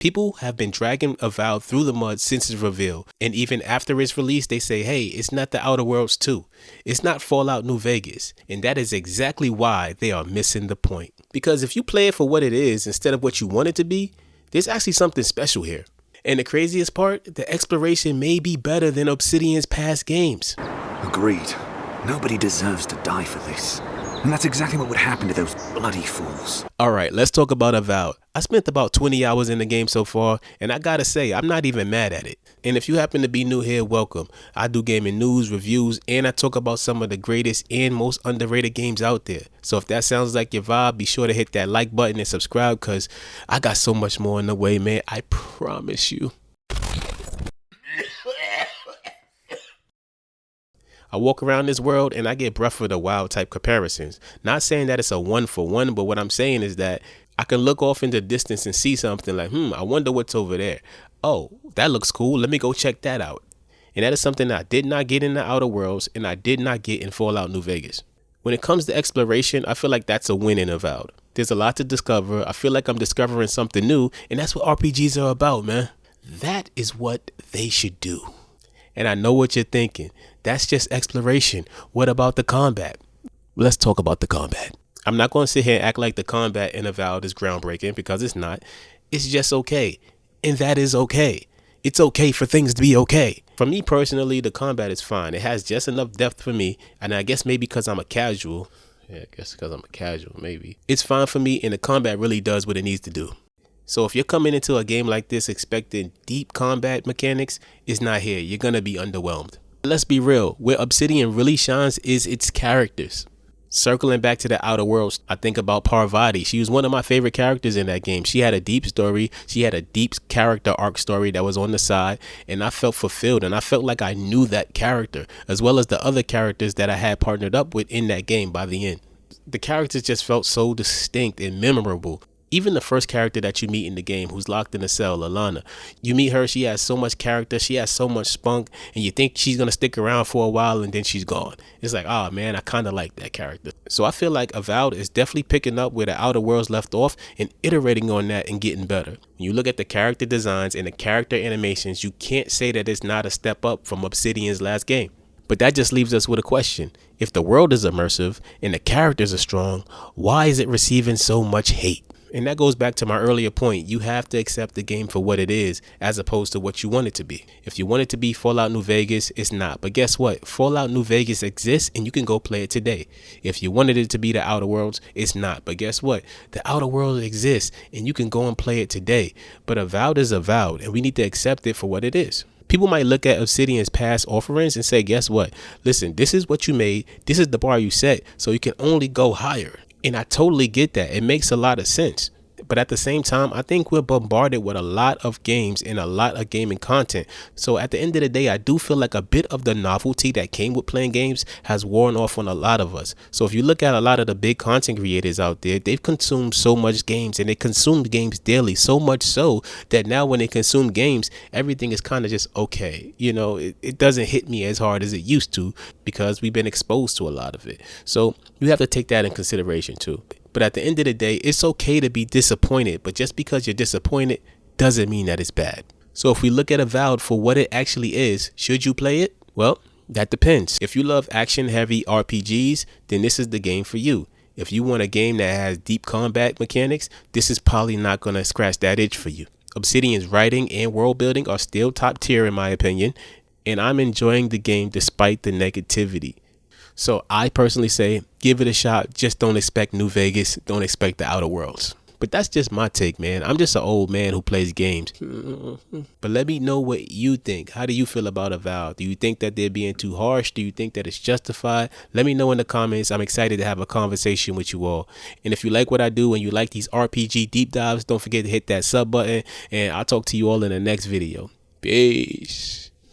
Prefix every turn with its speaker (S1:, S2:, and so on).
S1: People have been dragging Avowed through the mud since its reveal, and even after its release they say, hey, it's not the Outer Worlds 2. It's not Fallout New Vegas, and that is exactly why they are missing the point. Because if you play it for what it is instead of what you want it to be, there's actually something special here. And the craziest part, the exploration may be better than Obsidian's past games.
S2: Agreed. Nobody deserves to die for this. And that's exactly what would happen to those bloody fools.
S1: Alright, let's talk about Avowed. I spent about 20 hours in the game so far, and I gotta say, I'm not even mad at it. And if you happen to be new here, welcome. I do gaming news, reviews, and I talk about some of the greatest and most underrated games out there. So if that sounds like your vibe, be sure to hit that like button and subscribe, because I got so much more in the way, man. I promise you. I walk around this world and I get Breath of the Wild type comparisons. Not saying that it's a one for one, but what I'm saying is that I can look off in the distance and see something like, I wonder what's over there. Oh, that looks cool. Let me go check that out. And that is something I did not get in the Outer Worlds and I did not get in Fallout New Vegas. When it comes to exploration, I feel like that's a win in Avowed. There's a lot to discover. I feel like I'm discovering something new, and that's what RPGs are about, man. That is what they should do. And I know what you're thinking. That's just exploration. What about the combat? Let's talk about the combat. I'm not going to sit here and act like the combat in Avowed is groundbreaking, because it's not. It's just okay. And that is okay. It's okay for things to be okay. For me personally, the combat is fine. It has just enough depth for me. And I guess maybe because I'm a casual. Maybe. It's fine for me, and the combat really does what it needs to do. So if you're coming into a game like this expecting deep combat mechanics, it's not here. You're going to be underwhelmed. Let's be real. Where Obsidian really shines is its characters. Circling back to the Outer Worlds, I think about Parvati. She was one of my favorite characters in that game. She had a deep story. She had a deep character arc story that was on the side, and I felt fulfilled, and I felt like I knew that character, as well as the other characters that I had partnered up with in that game by the end. The characters just felt so distinct and memorable. Even the first character that you meet in the game, who's locked in a cell, Alana, you meet her, she has so much character, she has so much spunk, and you think she's going to stick around for a while, and then she's gone. It's like, oh man, I kind of like that character. So I feel like Avowed is definitely picking up where the Outer Worlds left off and iterating on that and getting better. When you look at the character designs and the character animations, you can't say that it's not a step up from Obsidian's last game. But that just leaves us with a question. If the world is immersive and the characters are strong, why is it receiving so much hate? And that goes back to my earlier point. You have to accept the game for what it is, as opposed to what you want it to be. If you want it to be Fallout New Vegas, it's not. But guess what? Fallout New Vegas exists, and you can go play it today. If you wanted it to be the Outer Worlds, it's not. But guess what? The Outer Worlds exists, and you can go and play it today. But Avowed is Avowed, and we need to accept it for what it is. People might look at Obsidian's past offerings and say, guess what? Listen, this is what you made. This is the bar you set, so you can only go higher. And I totally get that. It makes a lot of sense. But at the same time, I think we're bombarded with a lot of games and a lot of gaming content. So at the end of the day, I do feel like a bit of the novelty that came with playing games has worn off on a lot of us. So if you look at a lot of the big content creators out there, they've consumed so much games, and they consume games daily, so much so that now when they consume games, everything is kind of just okay. You know, it doesn't hit me as hard as it used to because we've been exposed to a lot of it. So you have to take that in consideration too. But at the end of the day, it's okay to be disappointed, but just because you're disappointed doesn't mean that it's bad. So if we look at Avowed for what it actually is, should you play it? Well, that depends. If you love action-heavy RPGs, then this is the game for you. If you want a game that has deep combat mechanics, this is probably not going to scratch that itch for you. Obsidian's writing and world building are still top tier in my opinion, and I'm enjoying the game despite the negativity. So I personally say, give it a shot. Just don't expect New Vegas. Don't expect the Outer Worlds. But that's just my take, man. I'm just an old man who plays games. But let me know what you think. How do you feel about Avowed? Do you think that they're being too harsh? Do you think that it's justified? Let me know in the comments. I'm excited to have a conversation with you all. And if you like what I do and you like these RPG deep dives, don't forget to hit that sub button. And I'll talk to you all in the next video. Peace.